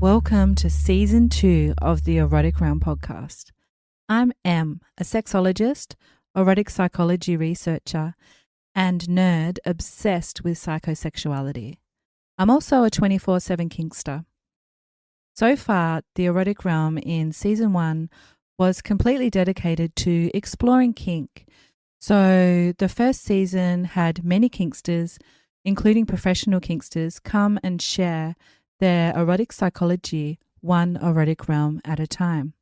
Welcome to Season 2 of the Erotic Realm podcast. I'm Em, a sexologist, erotic psychology researcher, and nerd obsessed with psychosexuality. I'm also a 24/7 kinkster. So far, the Erotic Realm in Season 1 was completely dedicated to exploring kink. So the first season had many kinksters, including professional kinksters, come and share their erotic psychology one erotic realm at a time.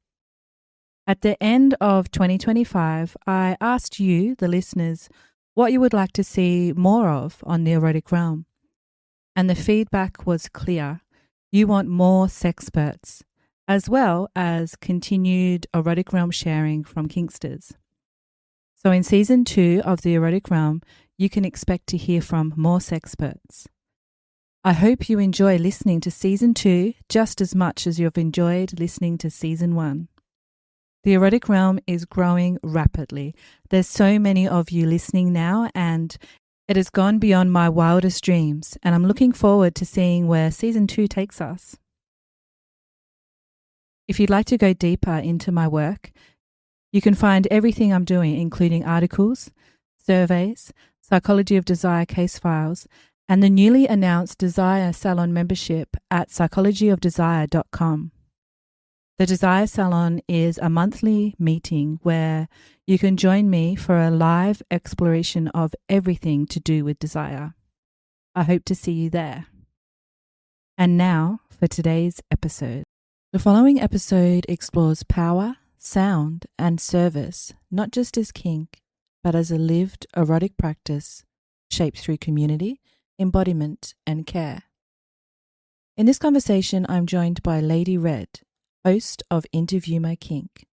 At the end of 2025, I asked you, the listeners, what you would like to see more of on the erotic realm. And the feedback was clear. You want more sexperts, as well as continued erotic realm sharing from kinksters. So in Season 2 of the Erotic Realm, you can expect to hear from more sexperts. I hope you enjoy listening to Season 2 just as much as you've enjoyed listening to Season 1. The Erotic Realm is growing rapidly. There's so many of you listening now, and it has gone beyond my wildest dreams, and I'm looking forward to seeing where Season 2 takes us. If you'd like to go deeper into my work, you can find everything I'm doing, including articles, surveys, Psychology of Desire case files, and the newly announced Desire Salon membership at psychologyofdesire.com. The Desire Salon is a monthly meeting where you can join me for a live exploration of everything to do with desire. I hope to see you there. And now for today's episode. The following episode explores power, sound, and service, not just as kink, but as a lived erotic practice shaped through community, embodiment, and care. In this conversation, I'm joined by LadyRed, host of Interview My Kink,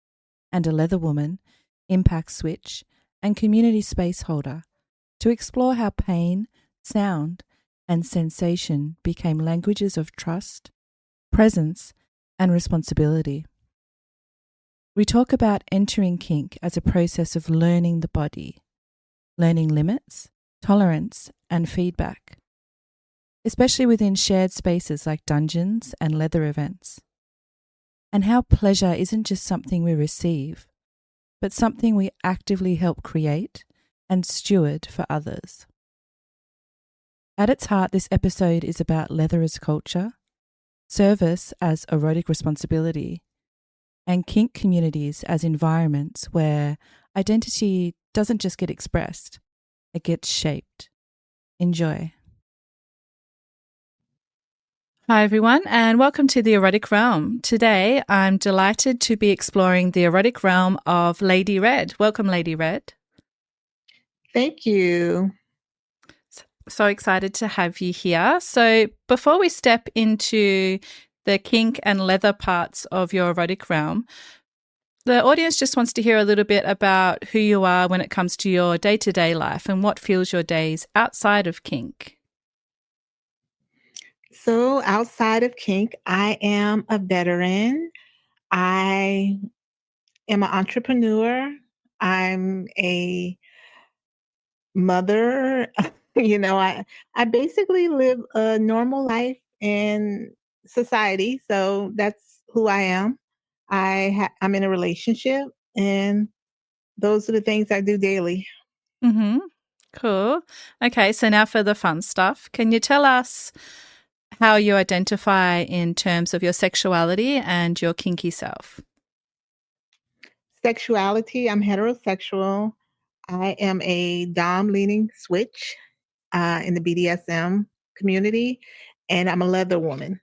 and a Leatherwoman, impact switch, and community space holder, to explore how pain, sound, and sensation became languages of trust, presence, and responsibility. We talk about entering kink as a process of learning the body, learning limits, tolerance, and feedback, especially within shared spaces like dungeons and leather events, and how pleasure isn't just something we receive, but something we actively help create and steward for others. At its heart, this episode is about leather as culture, service as erotic responsibility, and kink communities as environments where identity doesn't just get expressed, it gets shaped. Enjoy. Hi everyone, and welcome to the Erotic Realm. Today I'm delighted to be exploring the erotic realm of LadyRed. Welcome, LadyRed. Thank you. So excited to have you here. So before we step into the kink and leather parts of your erotic realm, the audience just wants to hear a little bit about who you are when it comes to your day-to-day life and what fills your days outside of kink. So outside of kink, I am a veteran. I am an entrepreneur. I'm a mother. I basically live a normal life in society. So that's who I am. I'm in a relationship, and those are the things I do daily. Mm-hmm. Cool. Okay, so now for the fun stuff. Can you tell us how you identify in terms of your sexuality and your kinky self? Sexuality, I'm heterosexual. I am a dom-leaning switch in the BDSM community, and I'm a leather woman.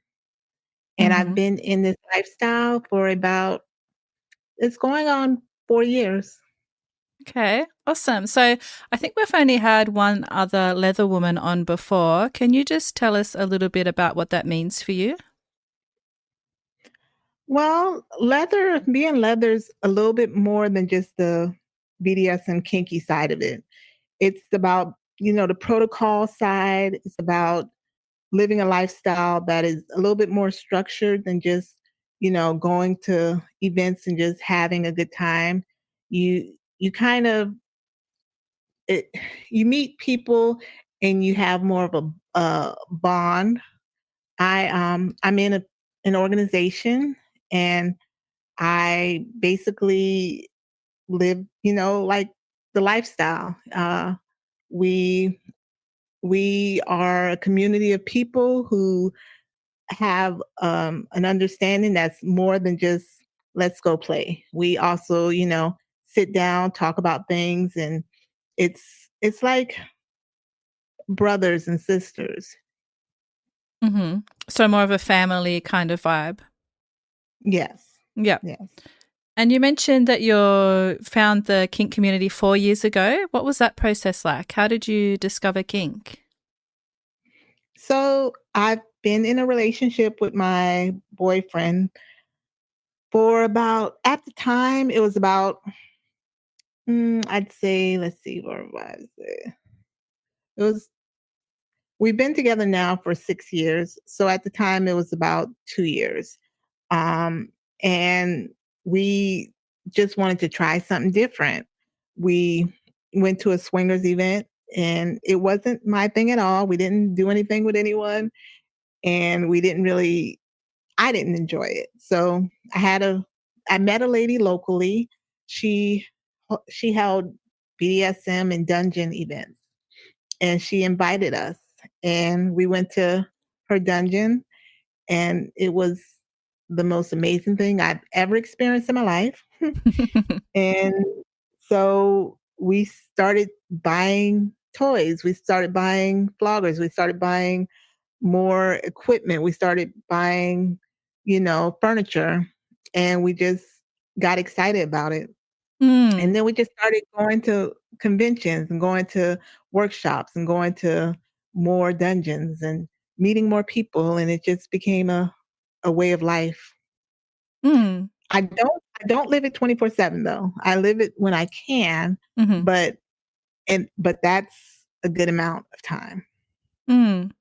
And I've been in this lifestyle for it's going on 4 years. Okay, awesome. So I think we've only had one other leather woman on before. Can you just tell us a little bit about what that means for you? Well, being leather's a little bit more than just the BDSM kinky side of it. It's about, the protocol side. It's about living a lifestyle that is a little bit more structured than just, going to events and just having a good time. You kind of you meet people and you have more of a bond. I'm in an organization, and I basically live, like the lifestyle. We we are a community of people who have an understanding that's more than just let's go play. We also, sit down, talk about things, and it's like brothers and sisters. Mm-hmm. So more of a family kind of vibe. Yes. Yeah. Yes. And you mentioned that you found the kink community 4 years ago. What was that process like? How did you discover kink? So I've been in a relationship with my boyfriend for about, at the time, it was about, I'd say, let's see, what was it? It was, we've been together now for 6 years. So at the time, it was about 2 years. Um, and we just wanted to try something different. We went to a swingers event, and it wasn't my thing at all. We didn't do anything with anyone, and we didn't really I didn't enjoy it. So I met a lady locally. She she held BDSM and dungeon events, and she invited us, and we went to her dungeon, and it was the most amazing thing I've ever experienced in my life. And so we started buying toys. We started buying floggers. We started buying more equipment. We started buying, furniture, and we just got excited about it. And Mm, then we just started going to conventions and going to workshops and going to more dungeons and meeting more people, and it just became a way of life. mm, I don't live it 24/7 though. I live it when I can, mm-hmm, but but that's a good amount of time. mm.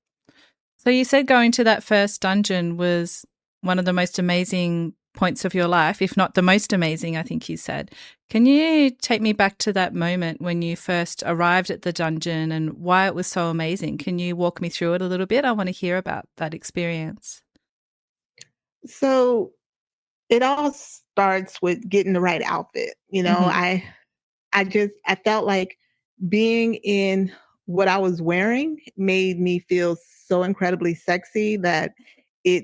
So you said going to that first dungeon was one of the most amazing points of your life, if not the most amazing, I think you said. Can you take me back to that moment when you first arrived at the dungeon and why it was so amazing? Can you walk me through it a little bit? I want to hear about that experience. So it all starts with getting the right outfit. Mm-hmm. I felt like being in what I was wearing made me feel so incredibly sexy that it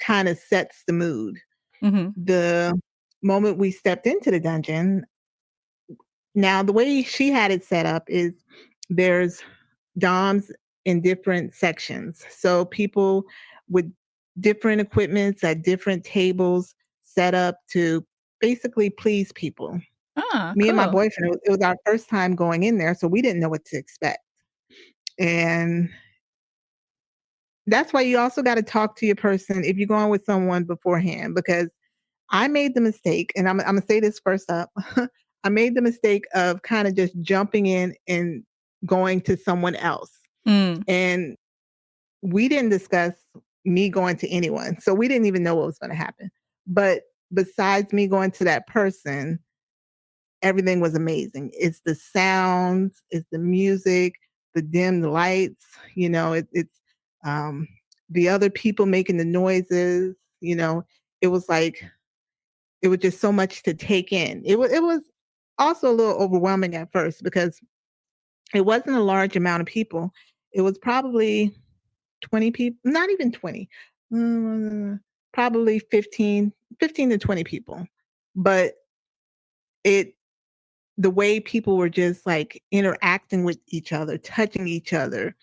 kind of sets the mood. Mm-hmm. The moment we stepped into the dungeon, now the way she had it set up is there's DOMs in different sections. So people with different equipments at different tables set up to basically please people. Ah, Me and my cool. boyfriend, it was our first time going in there, so we didn't know what to expect. And that's why you also got to talk to your person if you're going with someone beforehand, because I made the mistake, and I'm gonna say this first up. I made the mistake of kind of just jumping in and going to someone else. Mm, And we didn't discuss me going to anyone. So we didn't even know what was going to happen. But besides me going to that person, everything was amazing. It's the sounds, it's the music, the dim lights, it's um, the other people making the noises, it was like, it was just so much to take in. It was also a little overwhelming at first because it wasn't a large amount of people. It was probably 20 people, not even 20, mm, probably 15 to 20 people. But it the way people were just like interacting with each other, touching each other,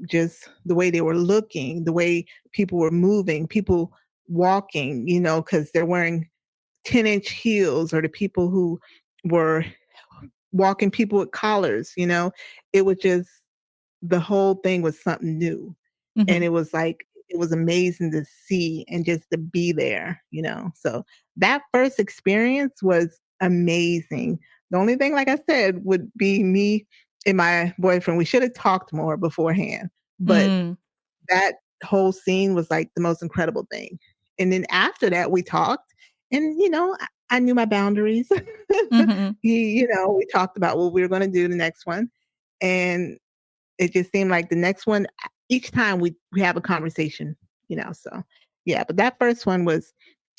just the way they were looking, the way people were moving, people walking, because they're wearing 10-inch heels, or the people who were walking people with collars, it was just the whole thing was something new. And mm-hmm. it was like, it was amazing to see and just to be there, So that first experience was amazing. The only thing, like I said, would be me and my boyfriend. We should have talked more beforehand, but Mm, that whole scene was like the most incredible thing. And then after that, we talked, and I knew my boundaries. mm-hmm. We talked about what we were going to do the next one, and it just seemed like the next one, each time we have a conversation, so Yeah, but that first one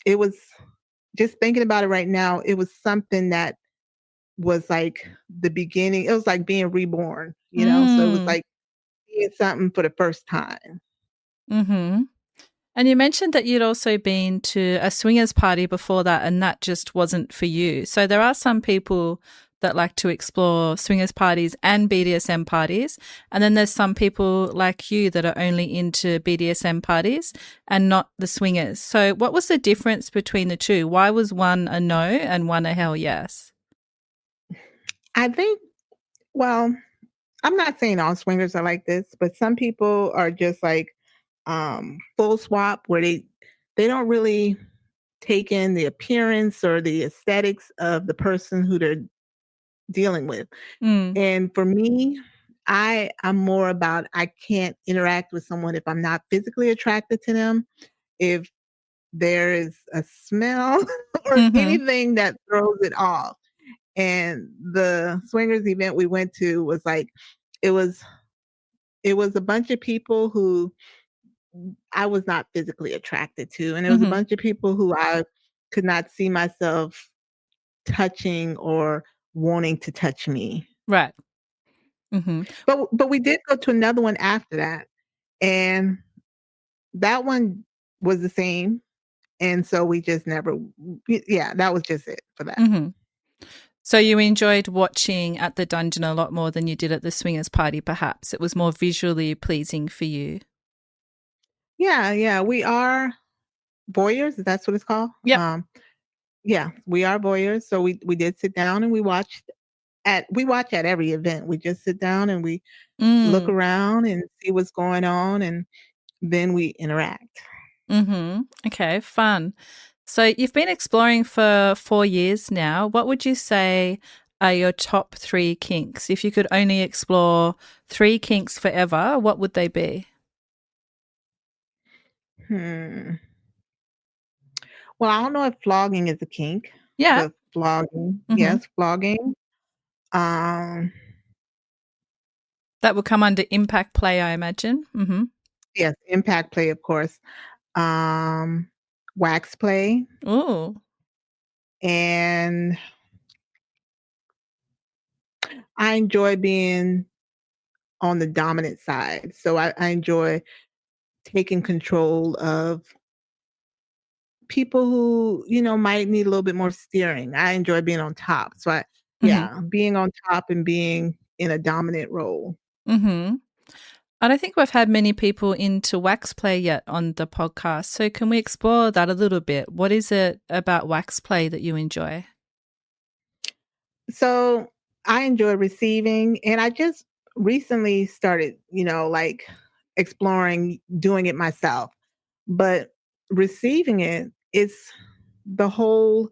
it was just thinking about it right now, it was something that was like the beginning. It was like being reborn, you know? So it was Mm. like seeing something for the first time. Mhm. And you mentioned that you'd also been to a swingers party before that, and that just wasn't for you. So there are some people that like to explore swingers parties and BDSM parties. And then there's some people like you that are only into BDSM parties and not the swingers. So what was the difference between the two? Why was one a no and one a hell yes? I think, well, I'm not saying all swingers are like this, but some people are just like full swap where they don't really take in the appearance or the aesthetics of the person who they're dealing with. Mm. And for me, I'm more about I can't interact with someone if I'm not physically attracted to them, if there is a smell or Mhm. anything that throws it off. And the swingers event we went to was like it was it was a bunch of people who I was not physically attracted to, and it was a Mhm. bunch of people who I could not see myself touching or wanting to touch me. Right. Mhm. But we did go to another one after that, and that one was the same, and so we just never yeah, that was just it for that. Mhm. So you enjoyed watching at the dungeon a lot more than you did at the swingers party, perhaps. It was more visually pleasing for you. Yeah, yeah, we are voyeurs, that's what it's called? Yep. Yeah, we are voyeurs, so we did sit down and we watch at every event. We just sit down and we look Mm. around and see what's going on, and then we interact. Mhm. Okay, fun. So you've been exploring for 4 years now. What would you say are your top 3 kinks? If you could only explore 3 kinks forever, what would they be? Hmm. Well, I don't know if flogging is a kink, Yeah. but flogging, Mhm. yes, flogging. Um, That would come under impact play, I imagine. Mhm. yes, impact play, of course. Um, wax play, Ooh. and I enjoy being on the dominant side. So I enjoy taking control of people who, might need a little bit more steering. I enjoy being on top. So Mhm. yeah, being on top and being in a dominant role. Mhm. I don't think we've had many people into wax play yet on the podcast. So can we explore that a little bit? What is it about wax play that you enjoy? So I enjoy receiving, and I just recently started, like exploring doing it myself. But receiving it, it's the whole.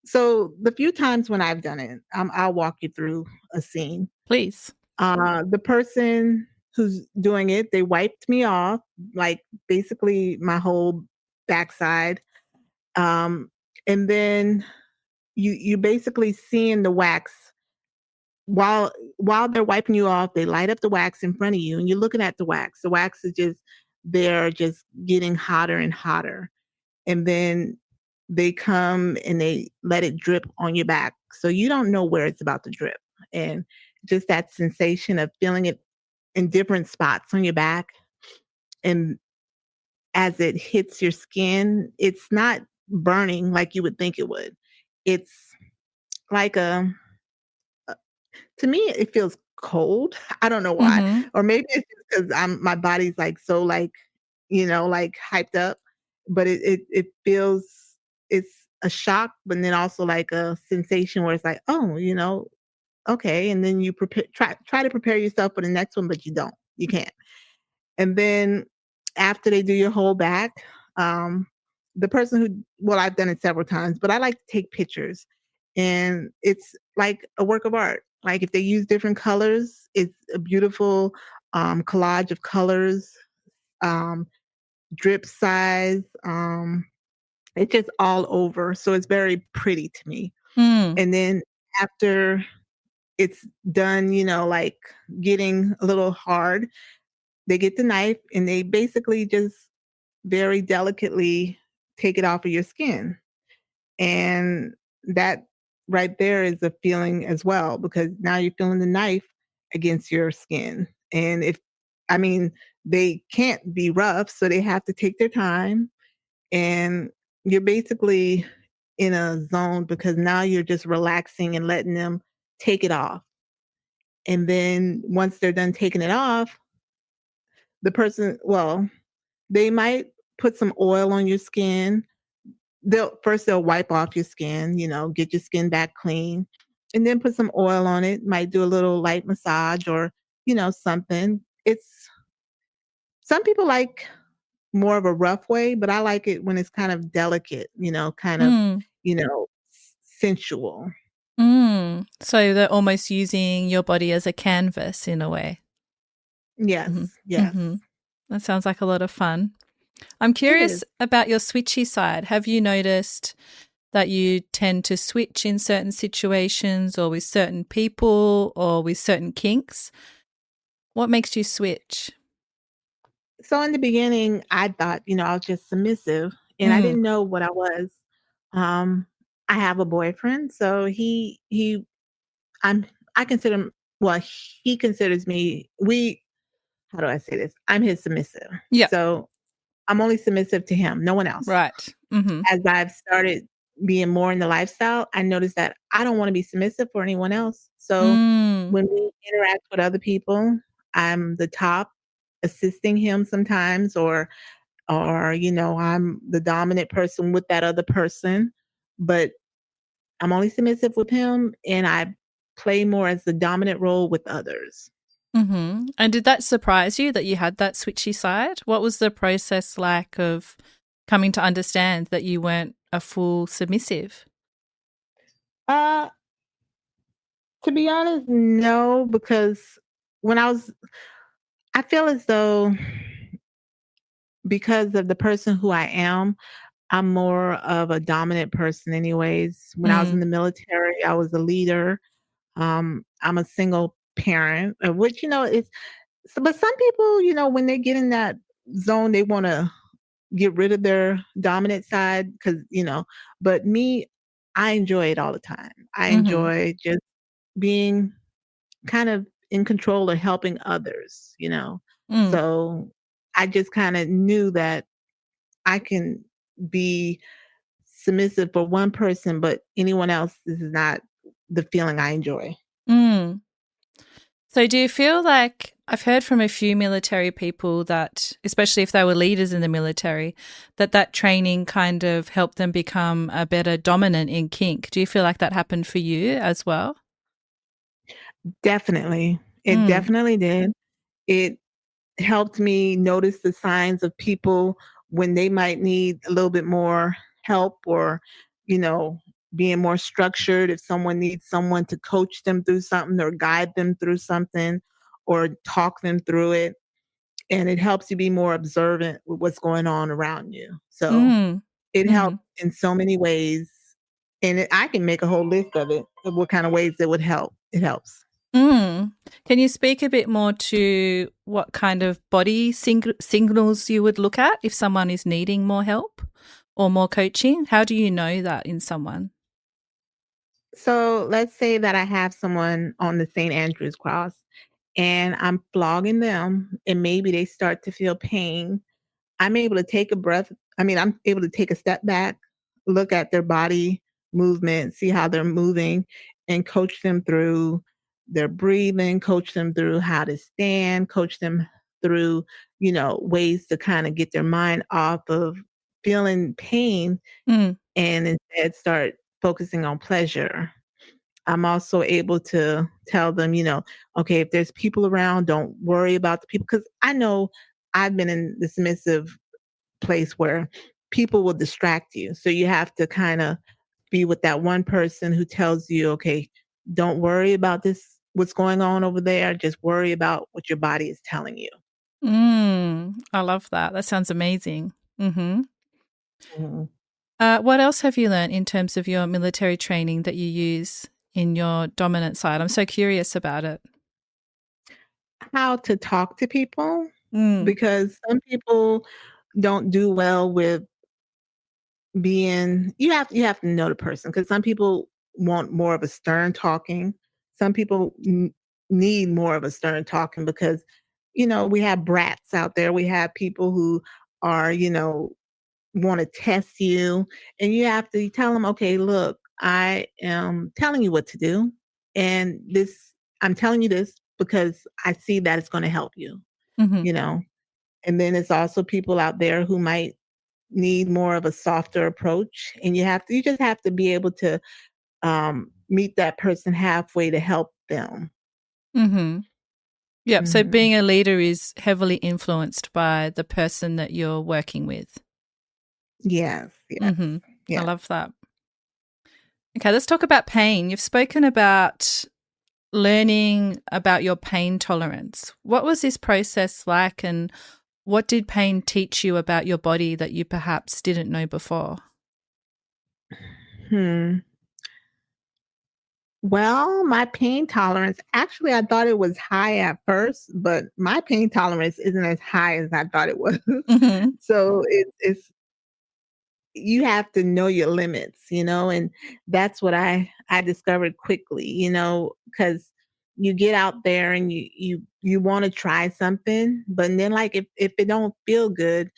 So the few times when I've done it, I'll walk you through a scene. Please. The person who's doing it, they wiped me off, like basically my whole backside. Um, and then you basically seeing the wax while they're wiping you off, they light up the wax in front of you and you're looking at the wax. The wax is just they're just getting hotter and hotter. And then they come and they let it drip on your back. So you don't know where it's about to drip. And just that sensation of feeling it in different spots on your back. And as it hits your skin, it's not burning like you would think it would. It's like to me, it feels cold. I don't know why. Mhm. Or maybe it's because my body's like so like, like hyped up. But it feels it's a shock, but then also like a sensation where it's like, oh, okay. And then you try to prepare yourself for the next one, but you don't. You can't. And then after they do your whole back, um, the person who well, I've done it several times, but I like to take pictures. And it's like a work of art. Like if they use different colors, it's a beautiful collage of colors, um, drip size. It's just all over. So it's very pretty to me. Mm. And then after it's done, like getting a little hard, they get the knife and they basically just very delicately take it off of your skin. And that right there is a feeling as well, because now you're feeling the knife against your skin. And I mean, they can't be rough, so they have to take their time. And you're basically in a zone because now you're just relaxing and letting them take it off. And then once they're done taking it off, the person, well, they might put some oil on your skin. They'll wipe off your skin, get your skin back clean, and then put some oil on it. Might do a little light massage or, something. It's Some people like more of a rough way, but I like it when it's kind of delicate, kind of, Mm. sensual. So they're almost using your body as a canvas in a way. Yes, Mm-hmm. yes. Mm-hmm. That sounds like a lot of fun. I'm It curious is. about your switchy side. Have you noticed that you tend to switch in certain situations or with certain people or with certain kinks? What makes you switch? So in the beginning, I thought, I was just submissive and I Mm. didn't know what I was. Um, I have a boyfriend, so I'm I consider him well, he considers me how do I say this? I'm his submissive. Yeah. So I'm only submissive to him, no one else. Right. Mm-hmm. As I've started being more in the lifestyle, I noticed that I don't want to be submissive for anyone else. So Mm. when we interact with other people, I'm the top assisting him sometimes, or I'm the dominant person with that other person, but I'm only submissive with him and I play more as the dominant role with others. Mm-hmm. And did that surprise you that you had that switchy side? What was the process like of coming to understand that you weren't a full submissive? Uh to be honest, no, because when I feel as though because of the person who I am, I'm more of a dominant person anyways. When I was in Mm. the military, I was a leader. I'm a single parent, which it's but some people, when they get in that zone, they want to get rid of their dominant side because, but me, I enjoy it all the time. I Mhm. enjoy just being kind of in control of helping others, Mm. So I just kind of knew that I can be submissive for one person, but anyone else, this is not the feeling I enjoy. Mm. So do you feel like I've heard from a few military people that, especially if they were leaders in the military, that training kind of helped them become a better dominant in kink. Do you feel like that happened for you as well? Definitely. It Mm. definitely did. It helped me notice the signs of people when they might need a little bit more help or, you know, being more structured. If someone needs someone to coach them through something or guide them through something or talk them through it. And it helps you be more observant with what's going on around you. So Mm. it helps Mhm. in so many ways. And I can make a whole list of it, of what kind of ways it would help. It helps. Mm. Can you speak a bit more to what kind of body signals you would look at if someone is needing more help or more coaching? How do you know that in someone? So let's say that I have someone on the St. Andrew's cross and I'm flogging them, and maybe they start to feel pain. I'm able to take a breath. I'm able to take a step back, look at their body movement, see how they're moving, and coach them through their breathing, coach them through how to stand, coach them through, ways to kind of get their mind off of feeling pain Mm. and instead start focusing on pleasure. I'm also able to tell them, okay, if there's people around, don't worry about the people. Because I know I've been in the submissive place where people will distract you. So you have to kind of be with that one person who tells you, okay, don't worry about this, what's going on over there. Just worry about what your body is telling you. Mm. I love that. That sounds amazing. Mhm. Mhm. What else have you learned in terms of your military training that you use in your dominant side? I'm so curious about it. How to talk to people, Mm. because some people don't do well with being, you have to know the person, because some people want more of a stern talking. Some people need more of a stern talking because, we have brats out there. We have people who are, want to test you, and you have to tell them, okay, look, I am telling you what to do. And I'm telling you this because I see that it's going to help you, Mm-hmm. you know. And then it's also people out there who might need more of a softer approach. And you just have to be able to meet that person halfway to help them. Mm-hmm. Yep. So Hmm. being a leader is heavily influenced by the person that you're working with. Yes, yes, Mm-hmm. I yes. love that. Okay, let's talk about pain. You've spoken about learning about your pain tolerance. What was this process like, and what did pain teach you about your body that you perhaps didn't know before? Hmm. Well, my pain tolerance, actually, I thought it was high at first, but my pain tolerance isn't as high as I thought it was. Mm-hmm. So it's you have to know your limits, and that's what I discovered quickly, because you get out there and you want to try something, but then, like, if it don't feel good,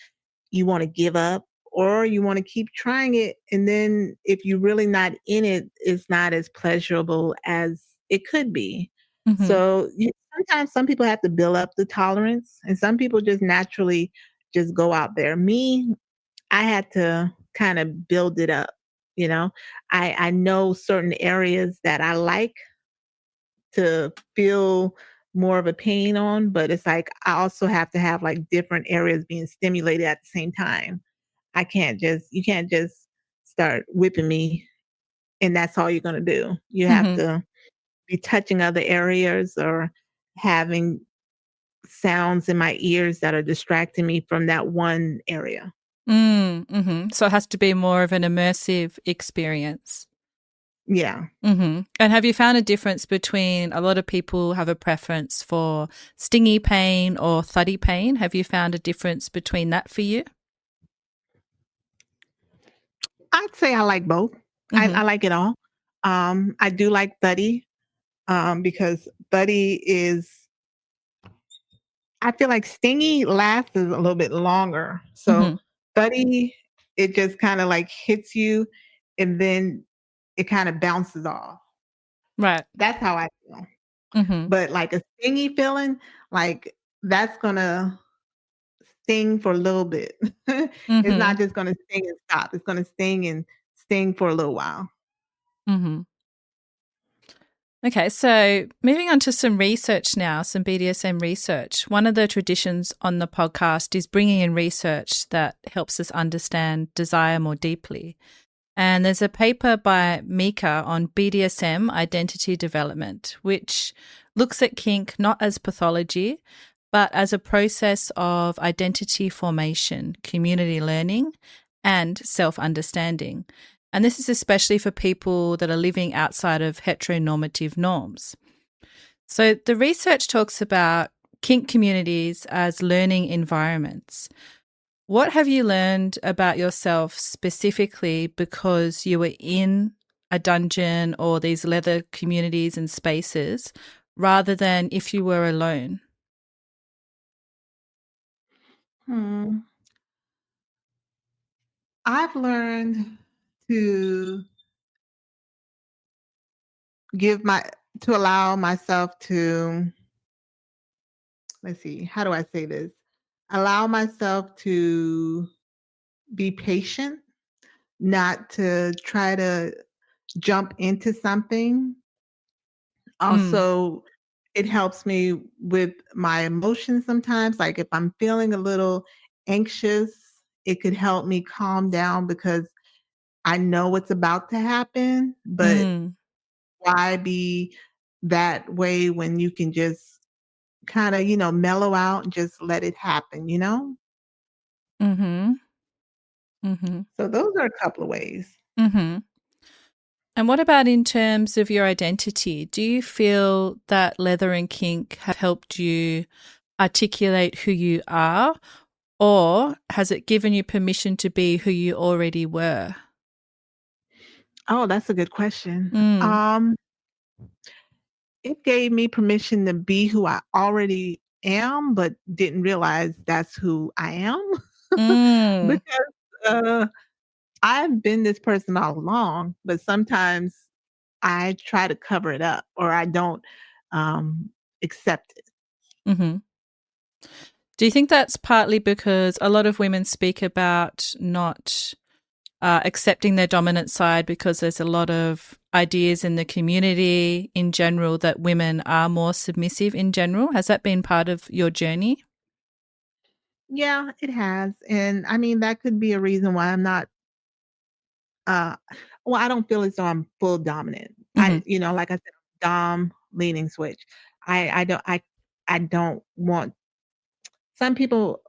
you want to give up, or you want to keep trying it, and then if you're really not in it, it's not as pleasurable as it could be. Mm-hmm. So sometimes some people have to build up the tolerance, and some people just naturally just go out there. Me, I had to kind of build it up, you know. I know certain areas that I like to feel more of a pain on, but it's like I also have to have like different areas being stimulated at the same time. You can't just start whipping me and that's all you're going to do. You have Mm-hmm. to be touching other areas or having sounds in my ears that are distracting me from that one area. Mm-hmm. So it has to be more of an immersive experience. Yeah. Mm-hmm. And have you found a difference between, a lot of people have a preference for stingy pain or thuddy pain? Have you found a difference between that for you? I'd say I like both. Mm-hmm. I like it all. I do like Thuddy, because Thuddy is, I feel like Stingy lasts a little bit longer. So Mm-hmm. Thuddy, it just kind of like hits you and then it kind of bounces off. Right. That's how I feel. Mm-hmm. But like a stingy feeling, like that's gonna sting for a little bit. It's Mm-hmm. not just gonna sting and stop. It's gonna sting and sting for a little while. Mm-hmm. Okay, so moving on to some research now, some BDSM research. One of the traditions on the podcast is bringing in research that helps us understand desire more deeply. And there's a paper by Mika on BDSM identity development, which looks at kink not as pathology, but as a process of identity formation, community learning, and self understanding. And this is especially for people that are living outside of heteronormative norms. So the research talks about kink communities as learning environments. What have you learned about yourself specifically because you were in a dungeon or these leather communities and spaces rather than if you were alone? Hmm. I've learned to give my to allow myself to, let's see, how do I say this? Allow myself to be patient, not to try to jump into something. Mm, Also, it helps me with my emotions sometimes. Like if I'm feeling a little anxious, it could help me calm down because I know what's about to happen, but mm, why be that way when you can just kind of, mellow out and just let it happen? mm-hmm, mm-hmm, So those are a couple of ways. mm-hmm. And what about in terms of your identity? Do you feel that leather and kink have helped you articulate who you are? Or has it given you permission to be who you already were? Oh, that's a good question. Mm. It gave me permission to be who I already am, but didn't realize that's who I am. Mm. Because, uh, I've been this person all along, but sometimes I try to cover it up or I don't, um, accept it. Mm-hmm. Do you think that's partly because a lot of women speak about not accepting their dominant side because there's a lot of ideas in the community in general that women are more submissive in general? Has that been part of your journey? Yeah, it has, and I mean, that could be a reason why I'm not, uh well, I don't feel as though I'm full dominant. Mm-hmm. Like I said, dom leaning switch. I don't want some people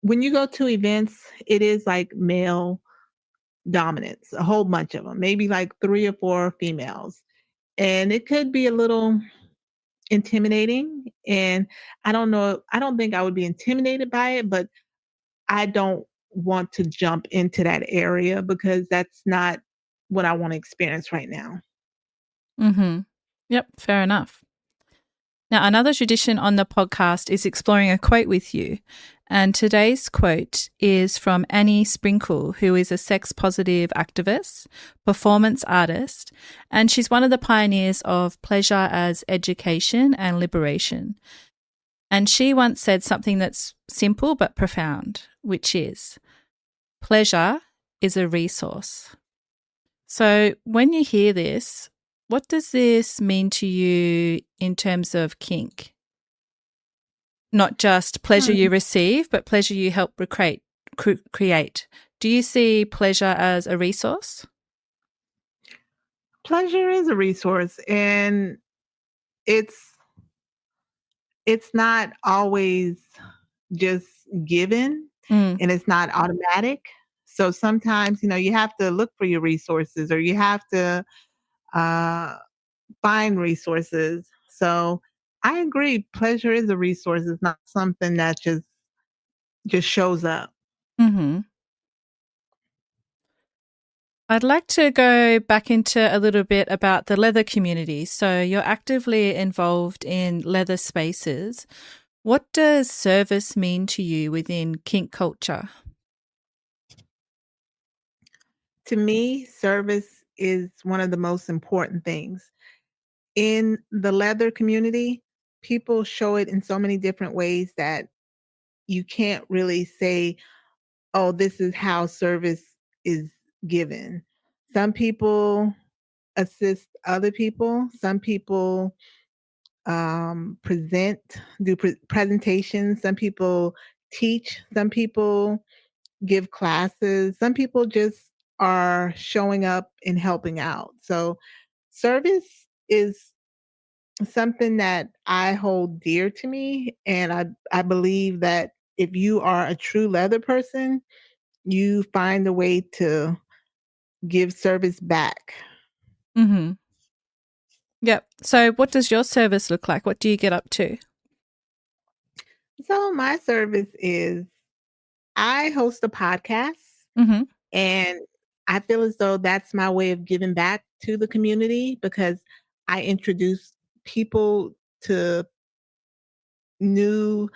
when you go to events, it is like male dominance, a whole bunch of them, maybe like 3 or 4 females, and it could be a little intimidating, and I don't think I would be intimidated by it, but I don't want to jump into that area because that's not what I wanna experience right now. Mm-hmm. Yep, fair enough. Now, another tradition on the podcast is exploring a quote with you. And today's quote is from Annie Sprinkle, who is a sex positive activist, performance artist, and she's one of the pioneers of pleasure as education and liberation. And she once said something that's simple but profound, which is pleasure is a resource. So when you hear this, what does this mean to you in terms of kink? Not just pleasure you receive, but pleasure you help create. Do you see pleasure as a resource? Pleasure is a resource, and it's it's not always just given, Mm, and it's not automatic. So sometimes, you have to look for your resources or you have to, uh, find resources. So I agree, pleasure is a resource. It's not something that just shows up. hmm I'd like to go back into a little bit about the leather community. So you're actively involved in leather spaces. What does service mean to you within kink culture? To me, service is one of the most important things. In the leather community, people show it in so many different ways that you can't really say, "Oh, this is how service is given." Some people assist other people. Some people present, do presentations. Some people teach. Some people give classes. Some people just are showing up and helping out. So service is something that I hold dear to me, and I believe that if you are a true leather person, you find a way to give service back. Mm-hmm. Yep. So what does your service look like? What do you get up to? So my service is I host a podcast, Mm-hmm. and I feel as though that's my way of giving back to the community because I introduce people to new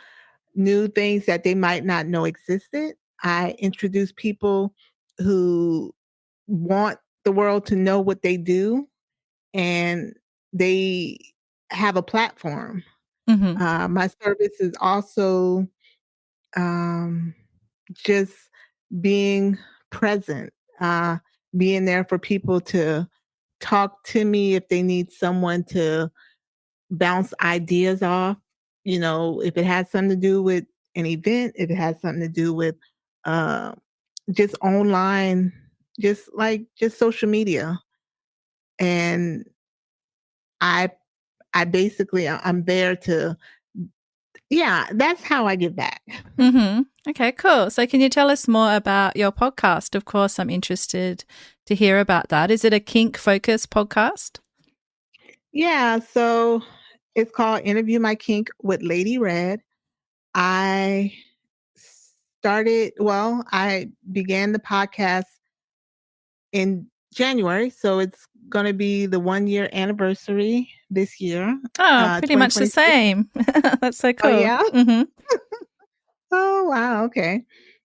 new things that they might not know existed. I introduce people who want the world to know what they do, and they have a platform. Mm-hmm. My service is also um, just being present, uh, being there for people to talk to me if they need someone to bounce ideas off. If it has something to do with an event, if it has something to do with uh, just online, just social media, and I I basically I'm there to yeah, that's how I give back. Mm-hmm. Okay, cool. So can you tell us more about your podcast? Of course, I'm interested to hear about that. Is it a kink focused podcast? Yeah, so it's called Interview My Kink with LadyRed. I I began the podcast in January, so it's going to be the 1 year anniversary this year, Oh, pretty much the 2026. same. That's so Oh, cool. yeah? Mhm. Oh, wow. Okay.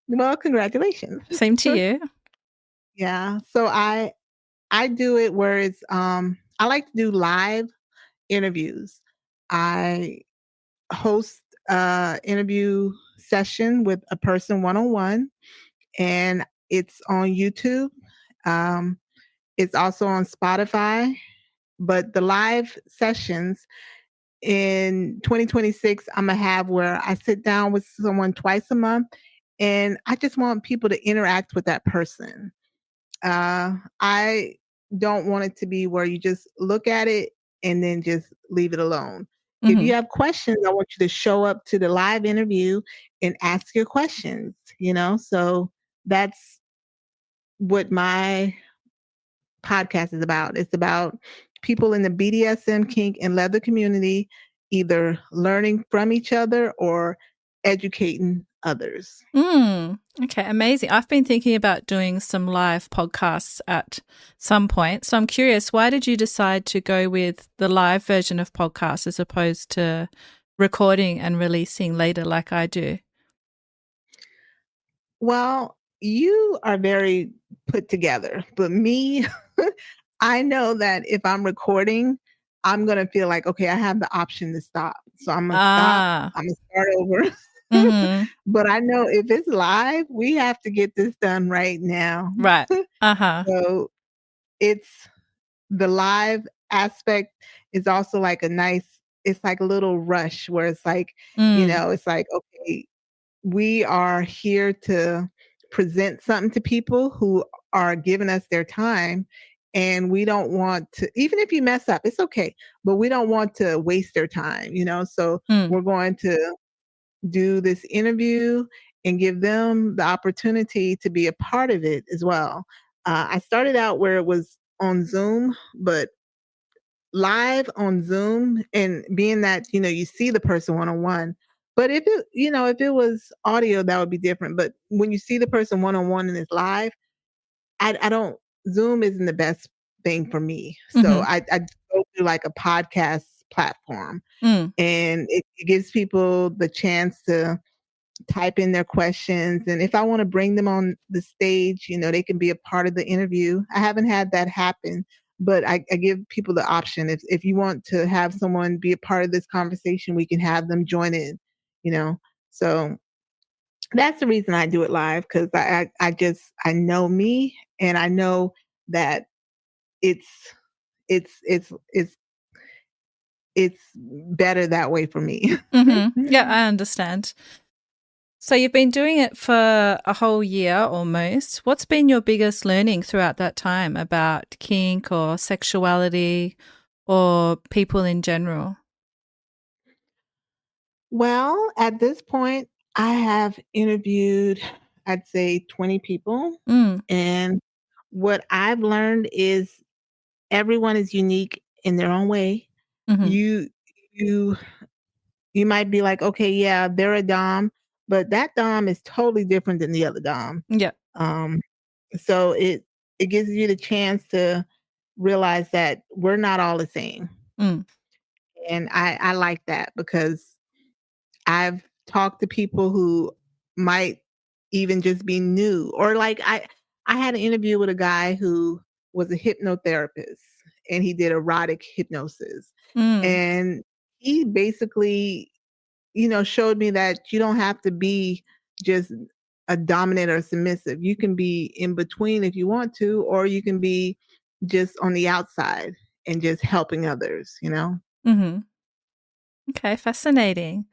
Well, congratulations. Same to you. Yeah. So I do it where it's I like to do live interviews. I host a interview session with a person one-on-one, and it's on YouTube. Um it's also on Spotify, but the live sessions in 2026 I'm gonna have where I sit down with someone twice a month, and I just want people to interact with that person. I don't want it to be where you just look at it and then just leave it alone. If you Mhm. have questions, I want you to show up to the live interview and ask your questions, So that's what my podcast is about. It's about people in the BDSM, kink, and leather community either learning from each other or educating others. Okay, amazing. I've been thinking about doing some live podcasts at some point. So I'm curious, why did you decide to go with the live version of podcasts as opposed to recording and releasing later like I do? Well, you are very put together, but me, I know that if I'm recording, I'm going to feel like, okay, I have the option to stop. So I'm going to stop. Ah. I'm going to start over. Mhm. But I know if it's live, we have to get this done right now. Right. Uh-huh. So it's the live aspect is also like it's like a little rush where it's like, Mm. it's like, okay, we are here to present something to people who are giving us their time. And we don't want to, even if you mess up, it's okay, but we don't want to waste their time. So Mm. we're going to do this interview and give them the opportunity to be a part of it as well. I started out where it was on Zoom, but live on Zoom and being that, you see the person one on one. But if it was audio, that would be different. But when you see the person one on one and it's live, I don't, Zoom isn't the best thing for me. So Mhm. I go through like a podcast platform, Mm. and it gives people the chance to type in their questions. And if I want to bring them on the stage, they can be a part of the interview. I haven't had that happen, but I give people the option. If you want to have someone be a part of this conversation, we can have them join in, you know. So that's the reason I do it live, because I know me, and I know that it's it's it's it's it's better that way for me. Mhm. Yeah, I understand. So you've been doing it for a whole year almost. What's been your biggest learning throughout that time about kink or sexuality or people in general? Well, at this point, I have interviewed, I'd say 20 people. Mm. And what I've learned is everyone is unique in their own way. Mhm. You you you might be like, okay, yeah, they're a dom, but that dom is totally different than the other dom. Yeah. Um, so it gives you the chance to realize that we're not all the same. Mm. And I like that, because I've talked to people who might even just be new, or like I had an interview with a guy who was a hypnotherapist, and he did erotic hypnosis. Mm. And he basically, showed me that you don't have to be just a dominant or submissive. You can be in between if you want to, or you can be just on the outside and just helping others. Mhm. Okay, fascinating.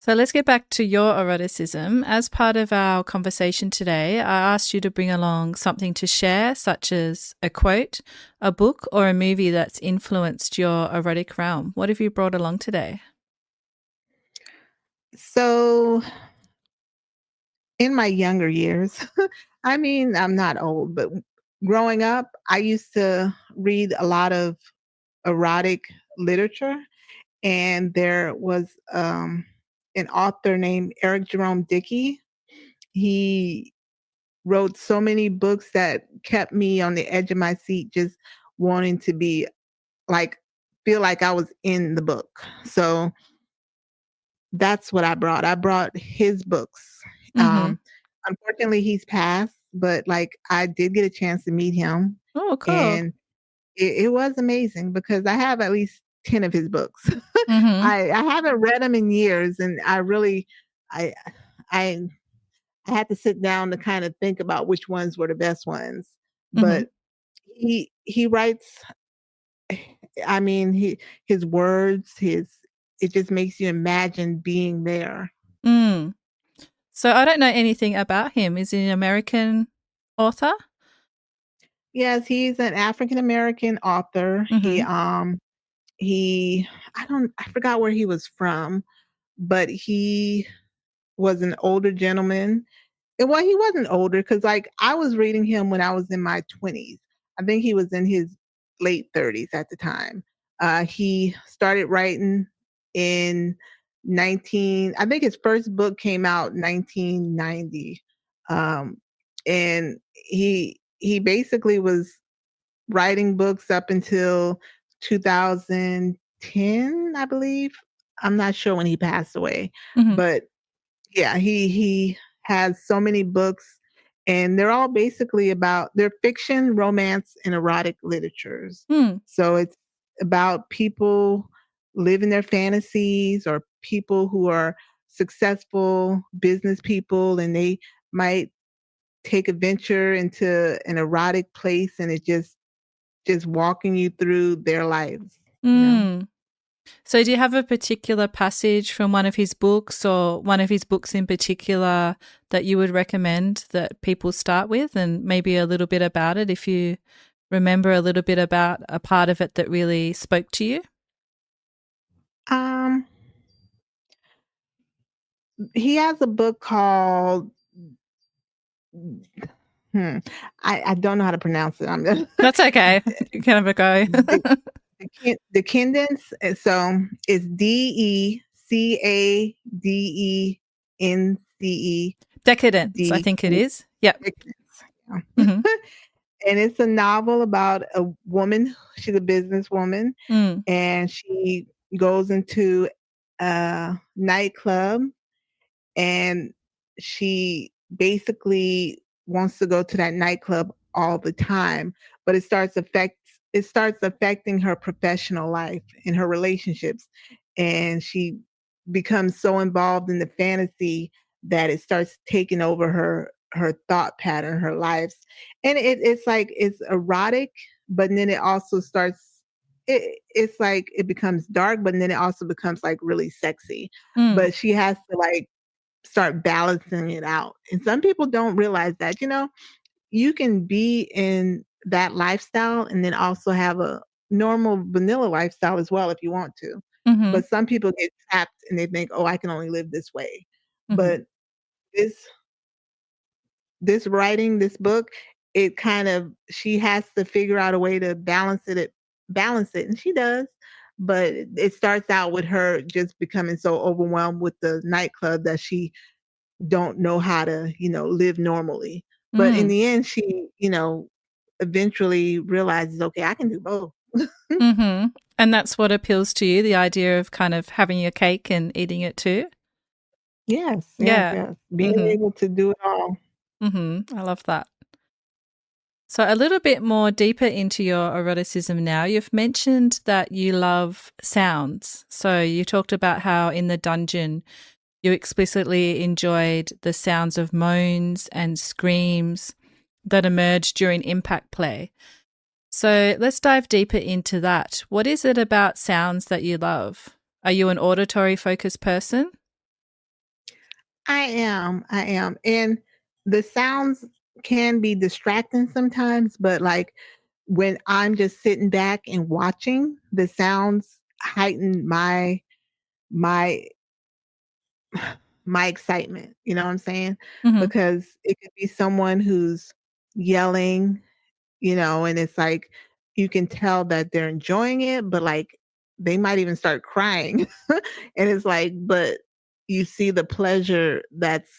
So let's get back to your eroticism. As part of our conversation today, I asked you to bring along something to share, such as a quote, a book, or a movie that's influenced your erotic realm. What have you brought along today? So in my younger years, I mean, I'm not old, but growing up, I used to read a lot of erotic literature. And there was an author named Eric Jerome Dickey. he wrote so many books that kept me on the edge of my seat, just wanting to be like, feel like I was in the book. So that's what I brought. I brought his books. Mm-hmm. Unfortunately, he's passed, but like I did get a chance to meet him, Oh, cool. and it was amazing because I have at least 10 of his books. Mm-hmm. I haven't read them in years, and I really, I, I, I had to sit down to kind of think about which ones were the best ones. Mm-hmm. But he writes. I mean, his words, his it just makes you imagine being there. Mm. So I don't know anything about him. Is he an American author? Yes, he's an African American author. Mm-hmm. He I forgot where he was from, but he was an older gentleman. Well, he wasn't older because, like, I was reading him when I was in my 20s. I think he was in his late 30s at the time. He started writing in 19 I think his first book came out 1990. Um, and he basically was writing books up until 2010, I believe. I'm not sure when he passed away, Mm-hmm. but yeah, he has so many books, and they're all basically about they're fiction, romance, and erotic literatures. Mm. So it's about people living their fantasies or people who are successful business people, and they might take a venture into an erotic place, and it just walking you through their lives, you know. Mm. So do you have a particular passage from one of his books or one of his books in particular that you would recommend that people start with, and maybe a little bit about it if you remember a little bit about a part of it that really spoke to you? Um, he has a book called Hmm. I don't know how to pronounce it. I'm just That's okay. You can have a go. the Decadence. So it's Decadence, I Decadence. think it is. Yep. Yeah. Mm-hmm. And it's a novel about a woman. She's a businesswoman, Mm. and she goes into a nightclub, and she basically wants to go to that nightclub all the time, but it starts affecting her professional life and her relationships, and she becomes so involved in the fantasy that it starts taking over her thought pattern, her lives. And it's like it's erotic, but then it also starts it's like it becomes dark, but then it also becomes like really sexy. Mm. But she has to like start balancing it out. And some people don't realize that, you can be in that lifestyle and then also have a normal vanilla lifestyle as well if you want to. Mm-hmm. But some people get trapped and they think, "Oh, I can only live this way." Mm-hmm. But this this writing, this book, it kind of she has to figure out a way to balance it, and she does. But it starts out with her just becoming so overwhelmed with the nightclub that she don't know how to, live normally. But in Mm. the end, she, eventually realizes, okay, I can do both. Mm-hmm. And that's what appeals to you, the idea of kind of having your cake and eating it too? Yes, yes, Yeah. yes. Being Mm-hmm. able to do it all. Mm-hmm. I love that. So, a little bit more deeper into your eroticism now. You've mentioned that you love sounds. So, you talked about how in the dungeon you explicitly enjoyed the sounds of moans and screams that emerged during impact play. So, let's dive deeper into that. What is it about sounds that you love? Are you an auditory focused person? I am. And the sounds can be distracting sometimes, but like when I'm just sitting back and watching, the sounds heighten my my excitement. You know what I'm saying? Mm-hmm. Because it could be someone who's yelling, and it's like you can tell that they're enjoying it, but like they might even start crying. And it's like, but you see the pleasure that's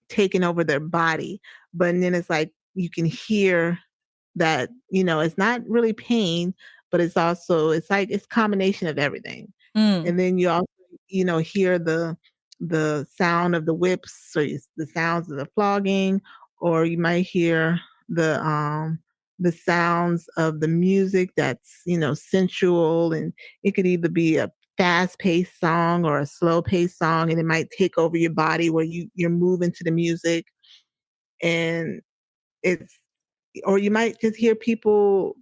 taking over their body. But then it's like you can hear that, it's not really pain, but it's like it's combination of everything. Mm. And then you also, hear the sound of the whips, or the sounds of the flogging, or you might hear the sounds of the music that's, sensual, and it could either be a fast-paced song or a slow-paced song, and it might take over your body where you're moving to the music, and it's or you might just hear people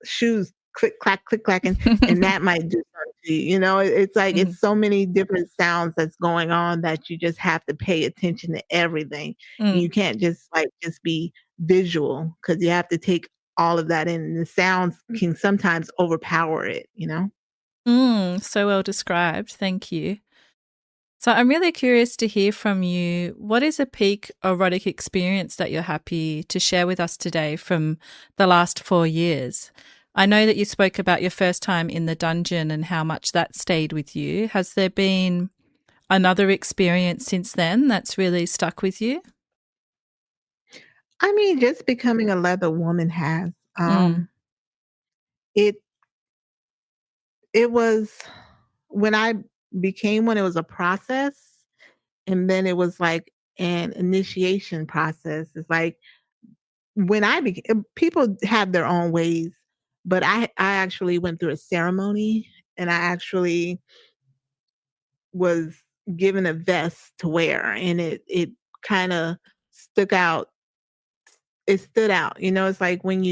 shoes click clack, and that might do something to you. It's like Mhm. it's so many different sounds that's going on that you just have to pay attention to everything. And Mm. you can't just be visual, because you have to take all of that in. And the sounds can sometimes overpower it. So well described. Thank you. So I'm really curious to hear from you. What is a peak erotic experience that you're happy to share with us today from the last 4 years? I know that you spoke about your first time in the dungeon and how much that stayed with you. Has there been another experience since then that's really stuck with you? I mean, just becoming a leather woman has. Mm. It it was when I became one, it was a process. And then it was like an initiation process. It's like when people have their own ways, but I actually went through a ceremony, and I actually was given a vest to wear, and it kind of stuck out. It stood out. It's like when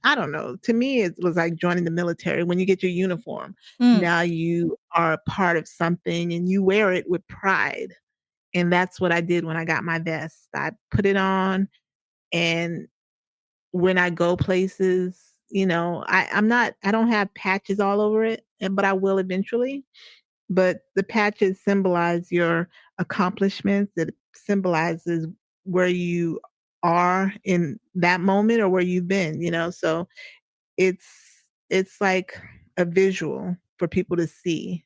I don't know, to me, it was like joining the military. When you get your uniform, Mm. now you are a part of something and you wear it with pride. And that's what I did when I got my vest. I put it on, and when I go places, I don't have patches all over it, but I will eventually. But the patches symbolize your accomplishments. It symbolizes where you are in that moment, or where you've been. So it's it's like a visual for people to see.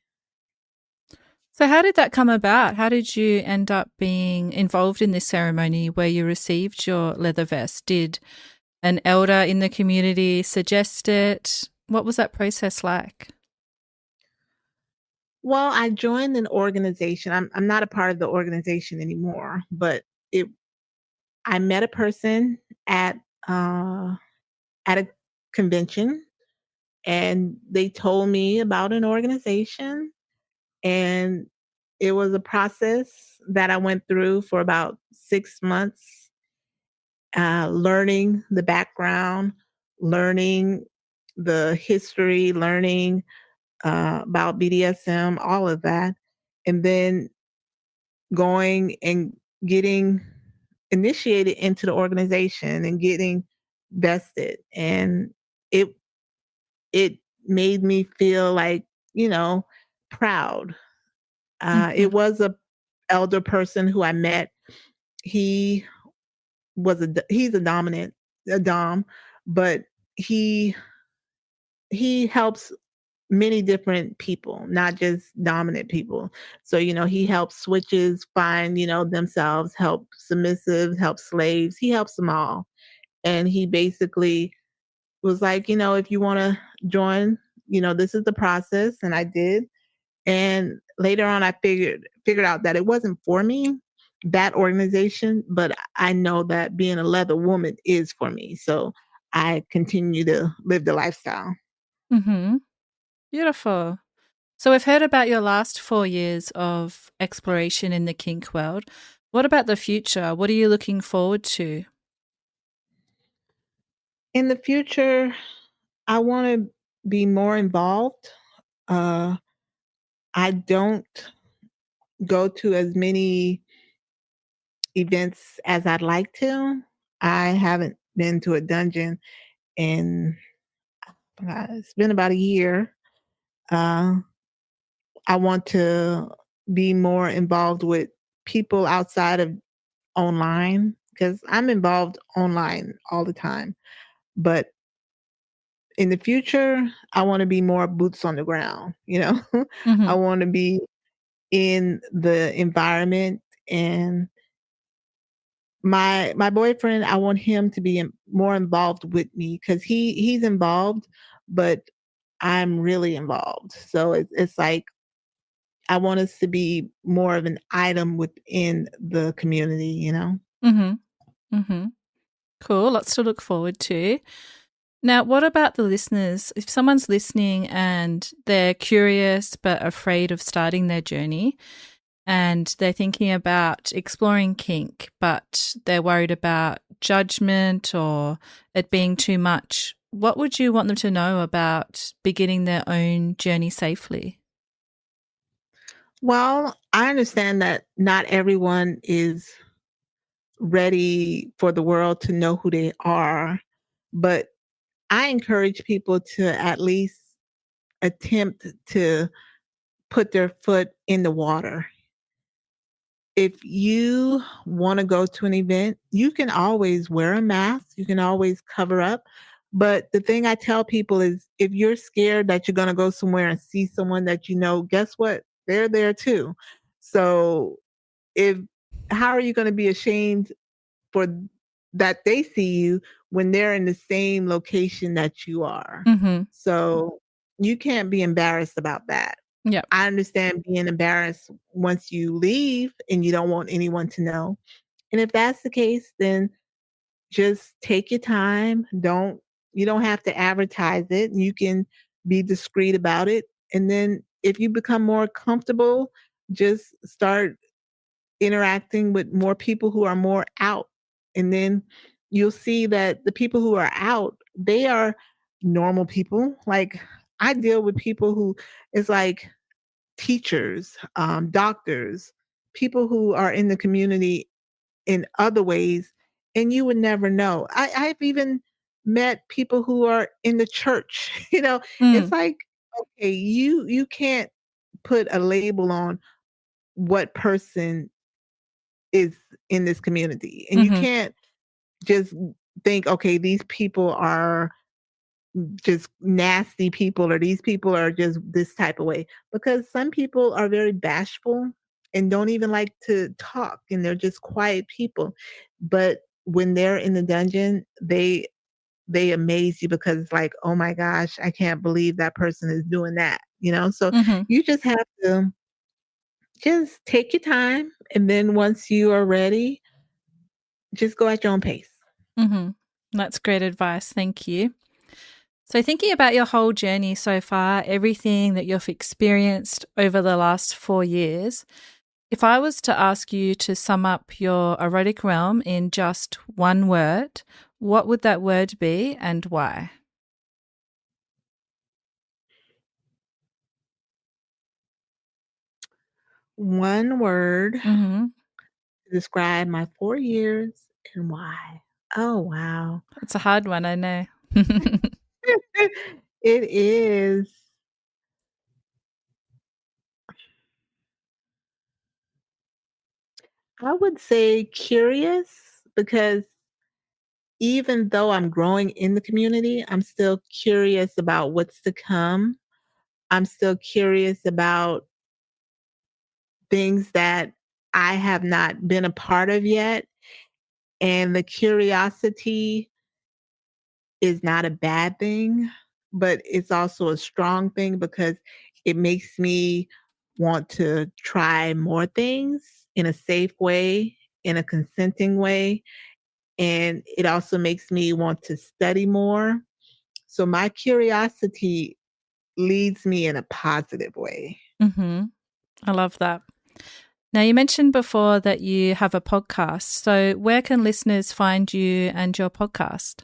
So, how did that come about? How did you end up being involved in this ceremony where you received your leather vest? Did an elder in the community suggest it? What was that process like? Well, I joined an organization. I'm not a part of the organization anymore, but it I met a person at uh at a convention, and they told me about an organization, and it was a process that I went through for about 6 months, learning the background, learning the history, learning about BDSM, all of that. And then going and getting initiated into the organization and getting vested. And it it made me feel like, you know, proud. Mhm. It was a elder person who I met. He he's a dom, but he he helps many different people, not just dominant people. So, he helps switches find, themselves, help submissives, help slaves. He helps them all. And he basically was like, if you want to join, this is the process. And I did. And later on, I figured out that it wasn't for me, that organization, but I know that being a leather woman is for me. So I continue to live the lifestyle. Mhm. Beautiful. So we've heard about your last 4 years of exploration in the kink world. What about the future? What are you looking forward to? In the future, I want to be more involved. Uh, I don't go to as many events as I'd like to. I haven't been to a dungeon in, it's been about a year. Uh, I want to be more involved with people outside of online, because I'm involved online all the time. But in the future, I want to be more boots on the ground. I Mhm. want to be in the environment, and my boyfriend, I want him to be more involved with me because he's involved, but I'm really involved. So it's like I want us to be more of an item within the community, you know? Mm-hmm. Mm-hmm. Cool. Lots to look forward to. Now, what about the listeners? If someone's listening and they're curious but afraid of starting their journey and they're thinking about exploring kink, but they're worried about judgment or it being too much, what would you want them to know about beginning their own journey safely? Well, I understand that not everyone is ready for the world to know who they are, but I encourage people to at least attempt to put their foot in the water. If you want to go to an event, you can always wear a mask, you can always cover up. But the thing I tell people is if you're scared that you're going to go somewhere and see someone that you know, guess what? They're there too. So if how are you going to be ashamed for that they see you when they're in the same location that you are? Mm-hmm. So you can't be embarrassed about that. Yep. I understand being embarrassed once you leave and you don't want anyone to know. And if that's the case, then just take your time. You don't have to advertise it. You can be discreet about it. And then if you become more comfortable, just start interacting with more people who are more out. And then you'll see that the people who are out, they are normal people. Like I deal with people who is like teachers, doctors, people who are in the community in other ways, and you would never know. I've even met people who are in the church. You know, it's Mm. like, okay, you can't put a label on what person is in this community. And you Mm-hmm. can't just think, okay, these people are just nasty people or these people are just this type of way because some people are very bashful and don't even like to talk and they're just quiet people, but when they're in the dungeon they amaze you because it's like, oh my gosh, I can't believe that person is doing that, you know. So Mm-hmm. you just have to just take your time, and then once you are ready, just go at your own pace. Mm-hmm. That's great advice. Thank you. So, thinking about your whole journey so far, everything that you've experienced over the last 4 years, if I was to ask you to sum up your erotic realm in just one word, what would that word be and why? One word Mm-hmm. to describe my 4 years and why. Oh, wow. It's a hard one, I know. It is. I would say curious because even though I'm growing in the community, I'm still curious about what's to come. I'm still curious about things that I have not been a part of yet. And the curiosity is not a bad thing, but it's also a strong thing because it makes me want to try more things in a safe way, in a consenting way. And it also makes me want to study more. So my curiosity leads me in a positive way. Mm-hmm. I love that. Now, you mentioned before that you have a podcast. So, where can listeners find you and your podcast?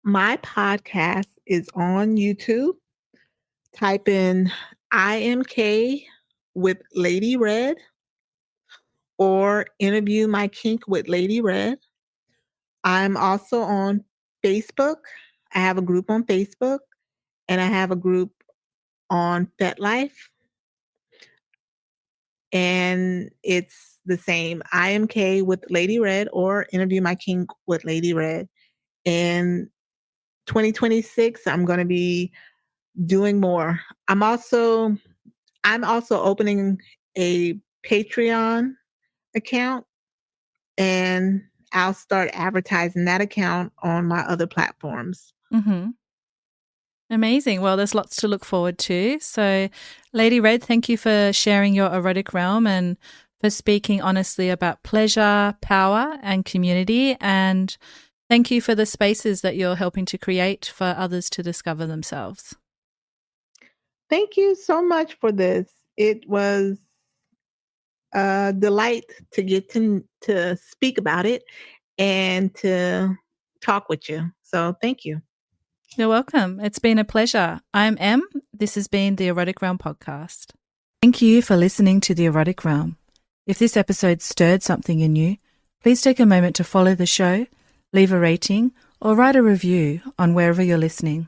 My podcast is on YouTube. Type in IMK with LadyRed or Interview My Kink with LadyRed. I'm also on Facebook. I have a group on Facebook and I have a group on FetLife. And it's the same IMK with LadyRed or Interview My Kink with LadyRed. In 2026, I'm going to be doing more. I'm also opening a Patreon account and I'll start advertising that account on my other platforms. Mm-hmm. Amazing. Well, there's lots to look forward to. So, LadyRed, thank you for sharing your erotic realm and for speaking honestly about pleasure, power, and community. And thank you for the spaces that you're helping to create for others to discover themselves. Thank you so much for this. It was a delight to get to speak about it and to talk with you. So thank you. You're welcome. It's been a pleasure. I'm Em. This has been the Erotic Realm podcast. Thank you for listening to the Erotic Realm. If this episode stirred something in you, please take a moment to follow the show, leave a rating, or write a review on wherever you're listening.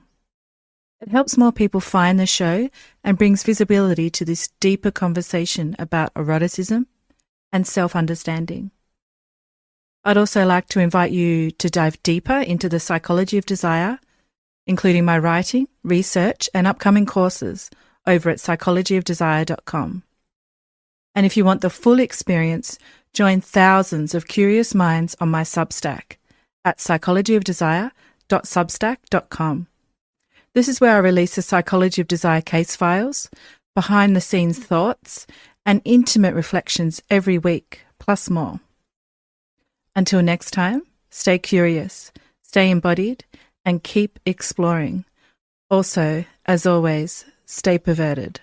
It helps more people find the show and brings visibility to this deeper conversation about eroticism and self-understanding. I'd also like to invite you to dive deeper into the psychology of desire, including my writing, research, and upcoming courses over at psychologyofdesire.com. And if you want the full experience, join thousands of curious minds on my Substack at psychologyofdesire.substack.com. This is where I release the Psychology of Desire case files, behind-the-scenes thoughts, and intimate reflections every week, plus more. Until next time, stay curious, stay embodied, and keep exploring. Also, as always, stay perverted.